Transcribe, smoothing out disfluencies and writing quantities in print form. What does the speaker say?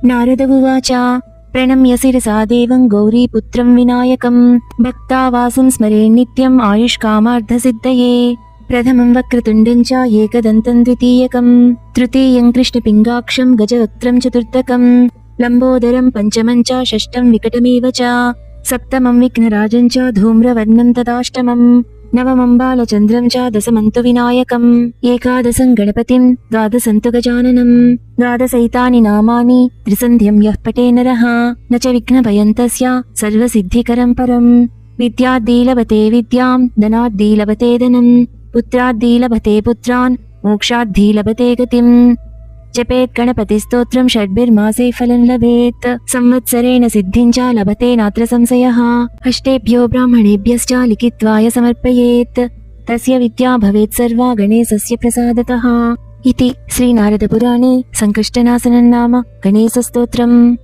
नारद उवाच प्रणम्य शिरसा देवं गौरीपुत्रं विनायकं भक्तावासं स्मरे नित्यम् आयुष्कामार्थसिद्धये। प्रथमं वक्रतुण्डं च एकदन्तं द्वितीयकं तृतीयं कृष्णपिङ्गाक्षं गजवक्त्रं चतुर्थकं लम्बोदरं पञ्चमं च षष्ठं विकटमेव च सप्तमं विघ्नराजं च धूम्रवर्णं तदाष्टमं नवमं बालचन्द्रं च दशमं तु विनायकम् एकादशं गणपतिं द्वादशं तु गजाननं द्वादशैतानि नामानि त्रिसन्ध्यं यः पठे नरः न च विघ्नभयं तस्य सर्वसिद्धिकरं परम्। विद्याद्दी लभते विद्यां धनाद्दी लभते धनं पुत्राद्दी लभते पुत्रान् मोक्षाद्दी लभते गतिम्। जपेत् गणपतिस्तोत्रं षड्भिर्मासे फलं लभेत् संवत्सरेण सिद्धिं च लभते नात्र संशयः। अष्टेभ्यो ब्राह्मणेभ्यश्च लिखित्वाय समर्पयेत् तस्य विद्या भवेत् सर्वा गणेशस्य प्रसादतः। इति श्रीनारदपुराणे संकष्टनाशनं नाम गणेशस्तोत्रम्।